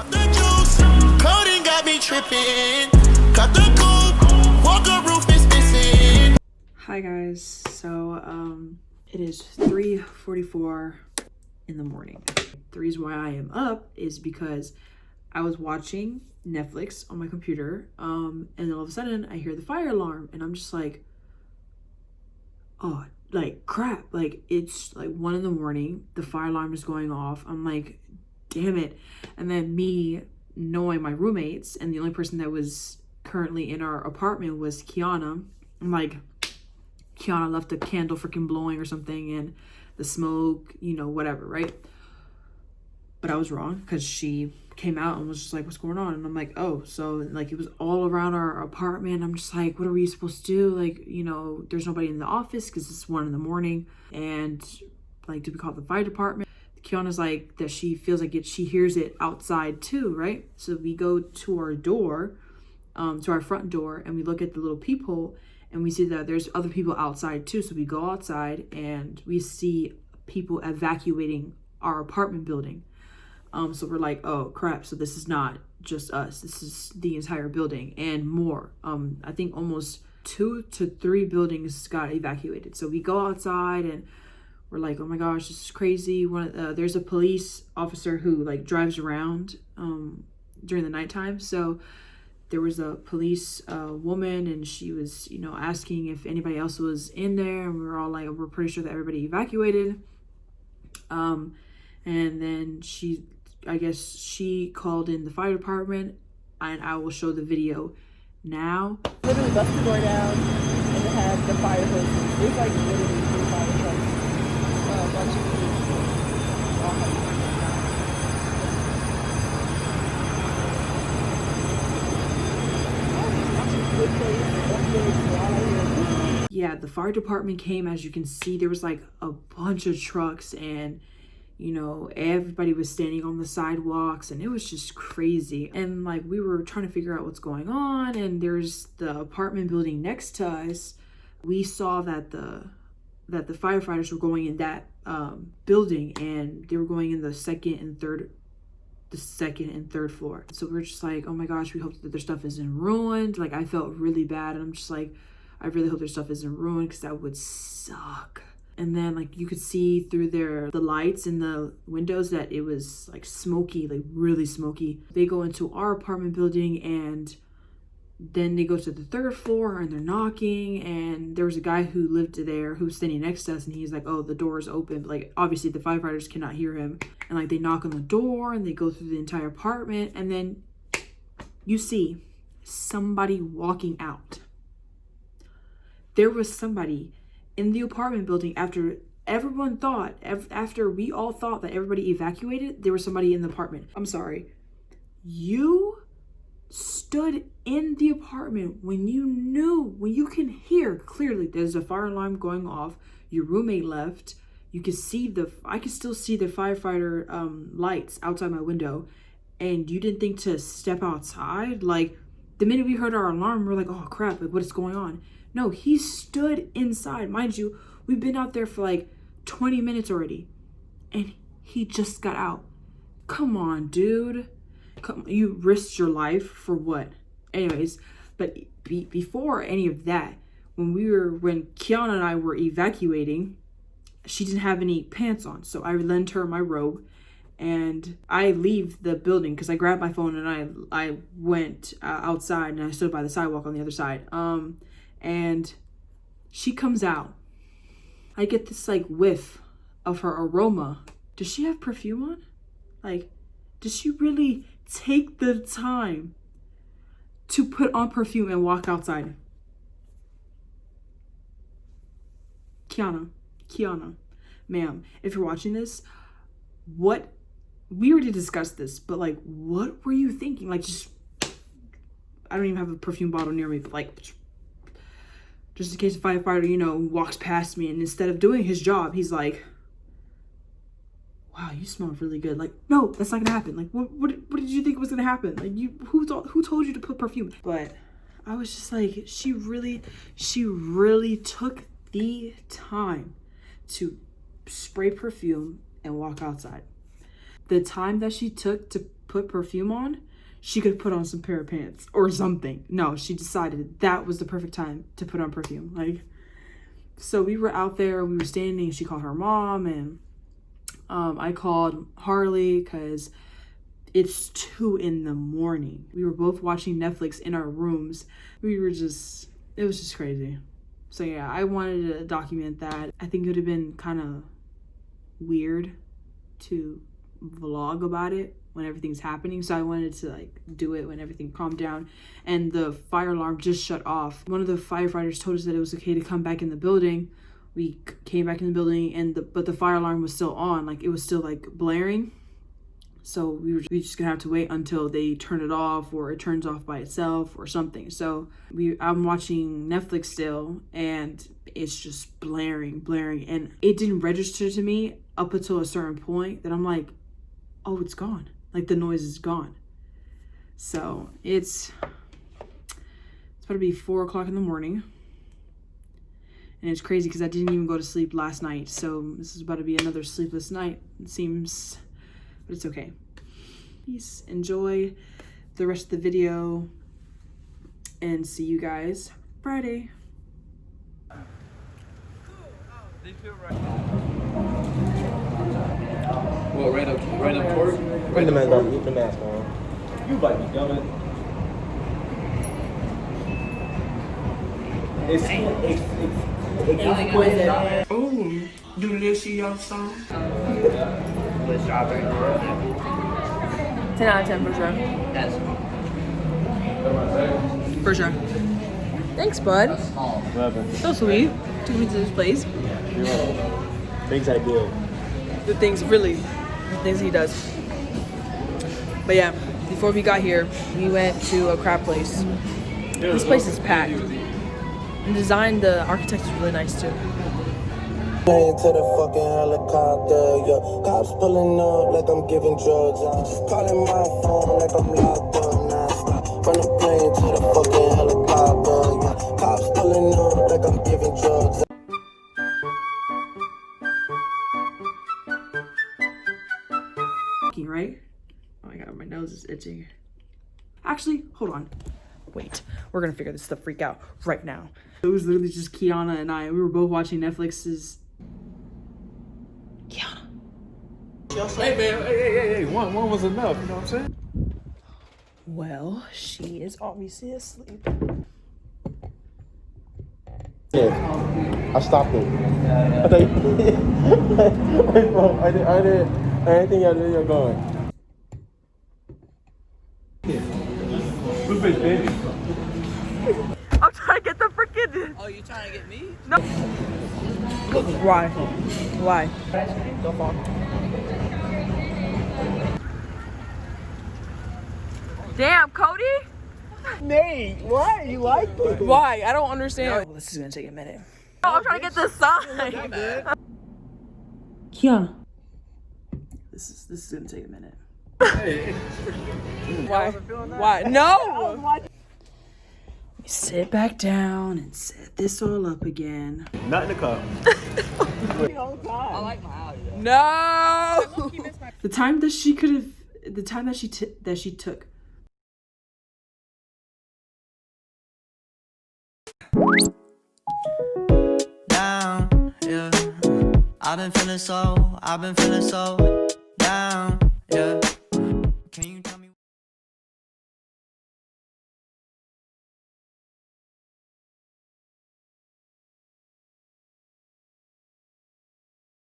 The juice, coding got me tripping. Cut the coupe, walker roof is missing. Hi guys, so it is 3:44 in the morning. The reason why I am up is because I was watching Netflix on my computer, and then all of a sudden I hear the fire alarm, and I'm just like, oh, like crap, like it's like 1 in the morning, the fire alarm is going off. I'm like, damn it. And then me knowing my roommates, and the only person that was currently in our apartment was Kiana, I'm like, Kiana left a candle freaking blowing or something, and the smoke, you know, whatever, right? But I was wrong, because she came out and was just like, what's going on? And I'm like, oh, so like it was all around our apartment. I'm just like, what are we supposed to do? Like, you know, there's nobody in the office because it's 1 in the morning. And like, did we call the fire department? Kiana's like that she feels like she hears it outside too, right? So we go to our door, to our front door, and we look at the little peephole, and we see that there's other people outside too. So we go outside and we see people evacuating our apartment building. So we're like, oh crap, so this is not just us, this is the entire building and more. I think almost 2 to 3 buildings got evacuated. So we go outside and we're like, oh my gosh, this is crazy. There's a police officer who like drives around during the nighttime. So there was a police woman, and she was, you know, asking if anybody else was in there, and we were all like, we're pretty sure that everybody evacuated. And then I guess she called in the fire department, and I will show the video now. Literally bust the door down, and it had the fire hoses. There's like literally 3 fire trucks. A bunch of people. Yeah, the fire department came. As you can see, there was like a bunch of trucks, and you know, everybody was standing on the sidewalks, and it was just crazy. And like, we were trying to figure out what's going on, and there's the apartment building next to us. We saw that the firefighters were going in that building, and they were going in the second and third floor. So we're just like, oh my gosh, we hope that their stuff isn't ruined. Like, I felt really bad, and I'm just like, I really hope their stuff isn't ruined, because that would suck. And then like, you could see through the lights in the windows that it was like smoky, like really smoky. They go into our apartment building, and then they go to the 3rd floor, and they're knocking, and there was a guy who lived there who was standing next to us, and he's like, oh, the door is open. But like, obviously the firefighters cannot hear him. And like, they knock on the door, and they go through the entire apartment, and then you see somebody walking out. There was somebody in the apartment building after we all thought that everybody evacuated. There was somebody in the apartment. I'm sorry. You stood in the apartment when you can hear clearly there's a fire alarm going off. Your roommate left. You could see I could still see the firefighter lights outside my window, and you didn't think to step outside. Like, the minute we heard our alarm, we're like, oh crap, like what is going on? No, he stood inside. Mind you, we've been out there for like 20 minutes already, and he just got out. Come on, dude. You risked your life for what? Anyways, but before any of that, when Kiana and I were evacuating, she didn't have any pants on, so I lent her my robe, and I leave the building because I grabbed my phone and I went outside, and I stood by the sidewalk on the other side. And she comes out. I get this like whiff of her aroma. Does she have perfume on? Like, does she really take the time to put on perfume and walk outside? Kiana, ma'am, if you're watching this, we already discussed this, but like, what were you thinking? Like, just, I don't even have a perfume bottle near me, but like, just in case a firefighter, you know, walks past me, and instead of doing his job, he's like, wow, you smell really good. Like, no, that's not gonna happen. Like, what did you think was gonna happen? Like, who told you to put perfume? But I was just like, she really took the time to spray perfume and walk outside. The time that she took to put perfume on, she could put on some pair of pants or something. No, she decided that was the perfect time to put on perfume. Like, so we were out there, we were standing, she called her mom, and I called Harley because it's 2 a.m. We were both watching Netflix in our rooms. It was just crazy. So yeah, I wanted to document that. I think it would have been kind of weird to vlog about it when everything's happening, so I wanted to like do it when everything calmed down. And the fire alarm just shut off. One of the firefighters told us that it was okay to come back in the building. We came back in the building, but the fire alarm was still on, like it was still like blaring. So we just gonna have to wait until they turn it off, or it turns off by itself or something. So I'm watching Netflix still, and it's just blaring, and it didn't register to me up until a certain point that I'm like, oh, it's gone. Like the noise is gone. So it's about to be 4 o'clock in the morning. And it's crazy because I didn't even go to sleep last night. So this is about to be another sleepless night, it seems, but it's okay. Peace. Enjoy the rest of the video and see you guys Friday. What, random pork? Random man don't eat the mask on. You might be dumb. Oh, delicious song. With strawberry. 10 out of 10 for sure. That's For sure. Thanks, bud. So sweet. Took me to this place. Things I do. The things he does. But yeah, before we got here, we went to a crab place. This place is packed. And the architect is really nice too. Plane to the fucking helicopter, yeah. Cops pulling up like I'm giving drugs. I'm just calling my phone like I'm locked up non-stop. From the plane to the fucking helicopter, yeah. Cops pulling up like I'm giving drugs. Right? Oh my god, my nose is itching. Actually, hold on. Wait, we're gonna figure this the freak out right now. It was literally just Kiana and I. We were both watching Netflix's. Kiana. hey man, hey. One was enough, you know what I'm saying? Well, she is obviously asleep. Yeah, I stopped it. I thought I didn't think you were going. Blue fish, baby. I'm trying to get the freaking. Oh, you trying to get me? No. Why? Don't fall. Damn, Cody. Nate, why? You like it? Why? I don't understand. Oh, this is gonna take a minute. Oh, I'm trying to get the sign. Kiana. This is gonna take a minute. Why? Why? No. Sit back down and set this all up again. Not in the cup. I like my house. No. The time that she could have, the time that she took. Down, yeah. I've been feeling so down, yeah.